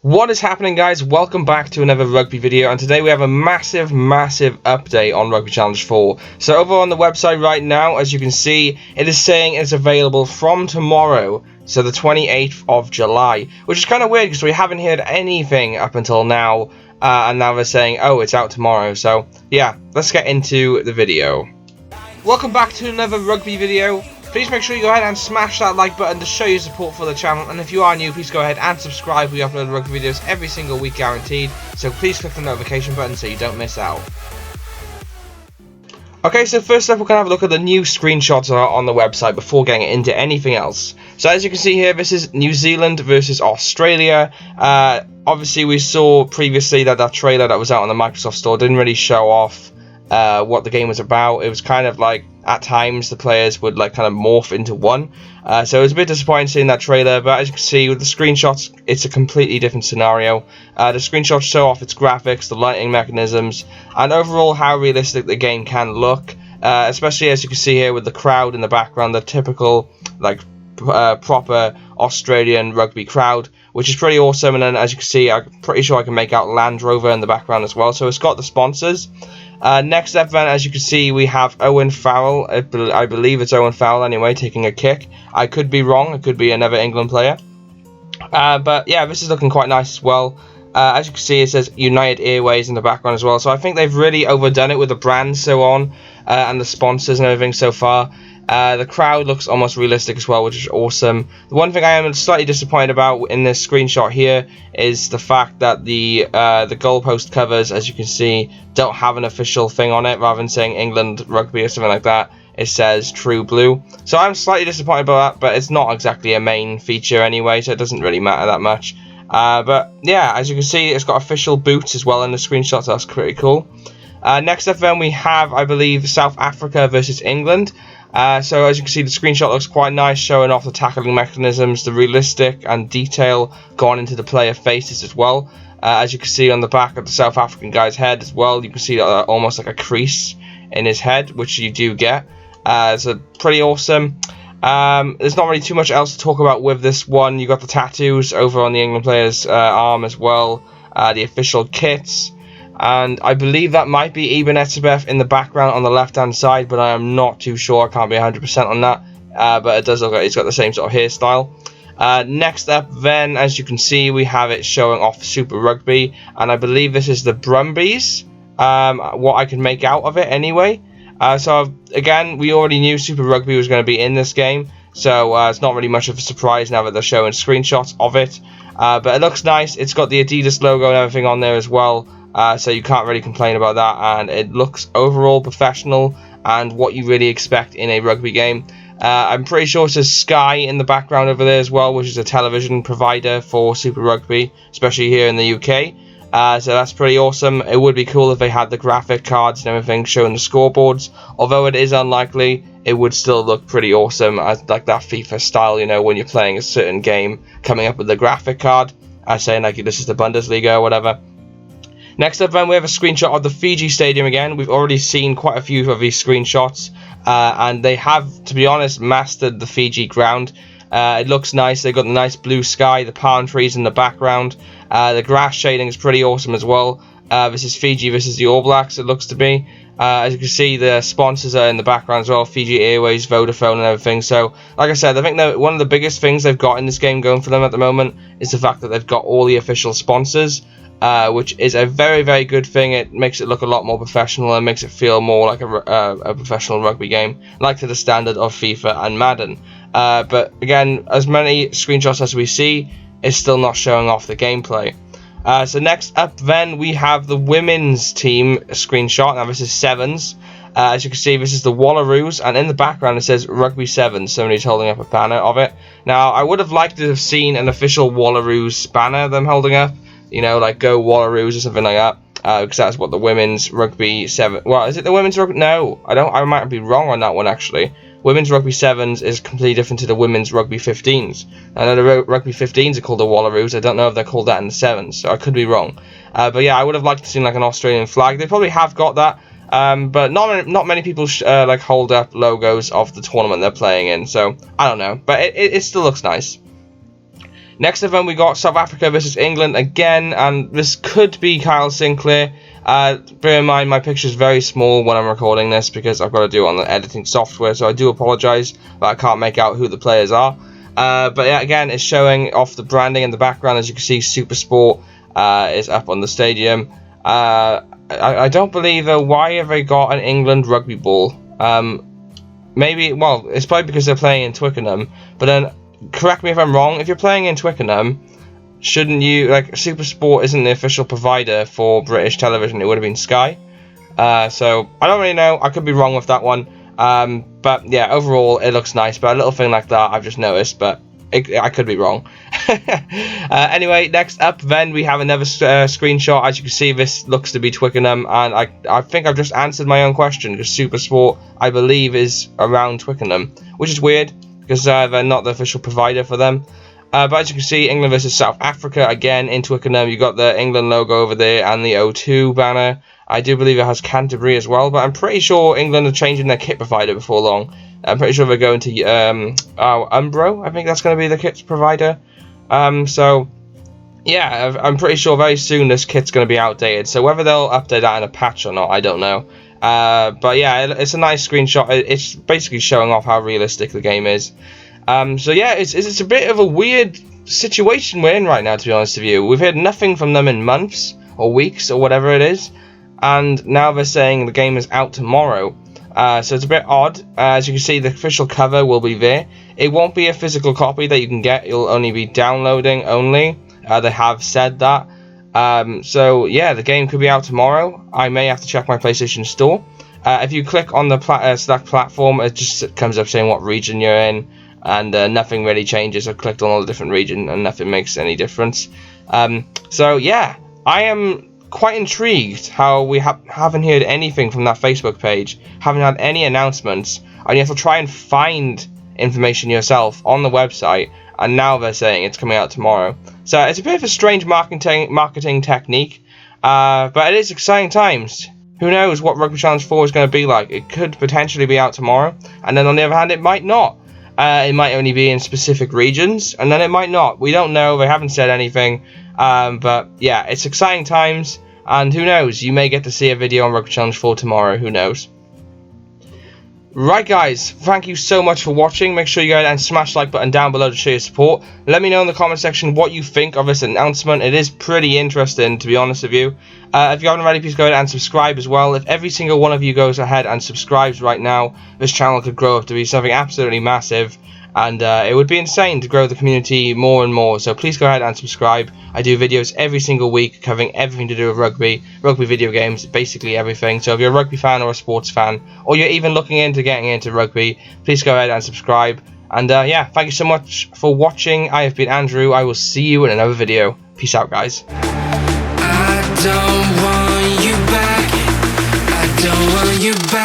What is happening, guys? Welcome back to another rugby video, and today we have a massive update on Rugby Challenge 4. So over on the website right now, as you can see, it is saying it's available from tomorrow, so the 28th of July, which is kind of weird because we haven't heard anything up until now, and now they're saying, oh, it's out tomorrow. So yeah, let's get into the video. Welcome back to another rugby video. Please make sure you go ahead and smash that like button to show your support for the channel, and if you are new, please go ahead and subscribe. We upload rugby videos every single week guaranteed, so please click the notification button so you don't miss out. Okay, so first up we're going to have a look at the new screenshots on the website before getting into anything else. So as you can see here, this is New Zealand versus Australia. Obviously we saw previously that trailer that was out on the Microsoft Store didn't really show off what the game was about. It was kind of like, at times the players would like kind of morph into one, so it was a bit disappointing seeing that trailer, but as you can see with the screenshots, it's a completely different scenario. The screenshots show off its graphics, the lighting mechanisms, and overall how realistic the game can look, especially as you can see here with the crowd in the background, the typical like proper Australian rugby crowd, which is pretty awesome. And then as you can see, I'm pretty sure I can make out Land Rover in the background as well, so it's got the sponsors. Next up then, as you can see, we have Owen Farrell. I believe it's Owen Farrell anyway, taking a kick. I could be wrong, it could be another England player. But yeah, this is looking quite nice as well. As you can see, it says United Airways in the background as well, so I think they've really overdone it with the brand so on, and the sponsors and everything so far. The crowd looks almost realistic as well, which is awesome. The one thing I am slightly disappointed about in this screenshot here is the fact that the goalpost covers, as you can see, don't have an official thing on it. Rather than saying England Rugby or something like that, it says True Blue. So I'm slightly disappointed about that, but it's not exactly a main feature anyway, so it doesn't really matter that much. But yeah, as you can see, it's got official boots as well in the screenshot, so that's pretty cool. Next up then we have, I believe, South Africa versus England. So as you can see, the screenshot looks quite nice, showing off the tackling mechanisms, the realistic and detail gone into the player faces as well. As you can see on the back of the South African guy's head as well, you can see almost like a crease in his head, which you do get. So pretty awesome. There's not really too much else to talk about with this one. You got the tattoos over on the England player's arm as well, the official kits. And I believe that might be Eben Etzebeth in the background on the left hand side, but I am not too sure. I can't be 100% on that, but it does look like he's got the same sort of hairstyle. Next up then, as you can see, we have it showing off Super Rugby, and I believe this is the Brumbies, what I can make out of it anyway. So again, we already knew Super Rugby was going to be in this game, so it's not really much of a surprise now that they're showing screenshots of it. But it looks nice. It's got the Adidas logo and everything on there as well. So you can't really complain about that, and it looks overall professional and what you really expect in a rugby game. I'm pretty sure it says Sky in the background over there as well, which is a television provider for Super Rugby, especially here in the UK. So that's pretty awesome. It would be cool if they had the graphic cards and everything showing the scoreboards. Although it is unlikely, it would still look pretty awesome, as like that FIFA style, you know, when you're playing a certain game, coming up with the graphic card, saying like this is the Bundesliga or whatever. Next up then, we have a screenshot of the Fiji Stadium again. We've already seen quite a few of these screenshots, and they have, to be honest, mastered the Fiji ground. It looks nice. They've got the nice blue sky, the palm trees in the background. The grass shading is pretty awesome as well. This is Fiji versus the All Blacks, it looks to be. As you can see, the sponsors are in the background as well, Fiji Airways, Vodafone and everything. So, like I said, I think that one of the biggest things they've got in this game going for them at the moment is the fact that they've got all the official sponsors. Which is a very good thing. It makes it look a lot more professional and makes it feel more like a professional rugby game, like to the standard of FIFA and Madden. But again, as many screenshots as we see, it's still not showing off the gameplay. So next up then, we have the women's team screenshot. Now this is Sevens. As you can see, this is the Wallaroos, and in the background it says Rugby Sevens. Somebody's holding up a banner of it. Now I would have liked to have seen an official Wallaroos banner them holding up. You know, like Go Wallaroos or something like that, because that's what the women's rugby 7. Well, is it the women's rugby? No, I might be wrong on that one actually. Women's rugby 7s is completely different to the women's rugby 15s. I know the rugby 15s are called the Wallaroos. I don't know if they're called that in the 7s, so I could be wrong. But yeah, I would have liked to see like an Australian flag. They probably have got that, but not many people like hold up logos of the tournament they're playing in. So I don't know, but it still looks nice. Next event we got South Africa versus England again, and this could be Kyle Sinclair. Bear in mind my picture is very small when I'm recording this because I've got to do it on the editing software, so I do apologise that I can't make out who the players are. But yeah, again, it's showing off the branding in the background. As you can see, Supersport is up on the stadium. I don't believe, though, why have they got an England rugby ball? Maybe, well, it's probably because they're playing in Twickenham, but then, correct me if I'm wrong, if you're playing in Twickenham, shouldn't you, like, Supersport isn't the official provider for British television, it would have been Sky. So, I don't really know, I could be wrong with that one, but yeah, overall, it looks nice, but a little thing like that I've just noticed, but I could be wrong. Anyway, next up then we have another screenshot. As you can see, this looks to be Twickenham, and I think I've just answered my own question, because Supersport, I believe, is around Twickenham, which is weird, because they're not the official provider for them. But as you can see, England versus South Africa, again in Twickenham. You got the England logo over there and the O2 banner. I do believe it has Canterbury as well, but I'm pretty sure England are changing their kit provider before long. I'm pretty sure they're going to Umbro. I think that's going to be the kit provider. So yeah, I'm pretty sure very soon this kit's going to be outdated. So whether they'll update that in a patch or not, I don't know. But yeah, it's a nice screenshot. It's basically showing off how realistic the game is. So yeah, it's a bit of a weird situation we're in right now, to be honest with you. We've heard nothing from them in months or weeks or whatever it is, and now they're saying the game is out tomorrow. So it's a bit odd. As you can see, the official cover will be there. It won't be a physical copy that you can get. It'll only be downloading only. They have said that. So yeah, the game could be out tomorrow. I may have to check my PlayStation Store. If you click on the select platform, it just comes up saying what region you're in, and nothing really changes. I clicked on all the different regions, and nothing makes any difference. So yeah, I am quite intrigued how we haven't heard anything from that Facebook page, haven't had any announcements, and you have to try and find information yourself on the website, and now they're saying it's coming out tomorrow. So it's a bit of a strange marketing technique, but it is exciting times. Who knows what Rugby Challenge 4 is going to be like? It could potentially be out tomorrow, and then on the other hand, it might not. It might only be in specific regions, and then it might not. We don't know, they haven't said anything, but yeah, it's exciting times. And who knows, you may get to see a video on Rugby Challenge 4 tomorrow, who knows. Right guys, thank you so much for watching. Make sure you go ahead and smash the like button down below to show your support. Let me know in the comment section what you think of this announcement. It is pretty interesting, to be honest with you. If you haven't already, please go ahead and subscribe as well. If every single one of you goes ahead and subscribes right now, this channel could grow up to be something absolutely massive. And it would be insane to grow the community more and more, so please go ahead and subscribe. I do videos every single week covering everything to do with rugby video games, basically everything. So if you're a rugby fan or a sports fan, or you're even looking into getting into rugby, please go ahead and subscribe. And yeah, thank you so much for watching. I have been Andrew. I will see you in another video. Peace out, guys. I don't want you back. I don't want you back.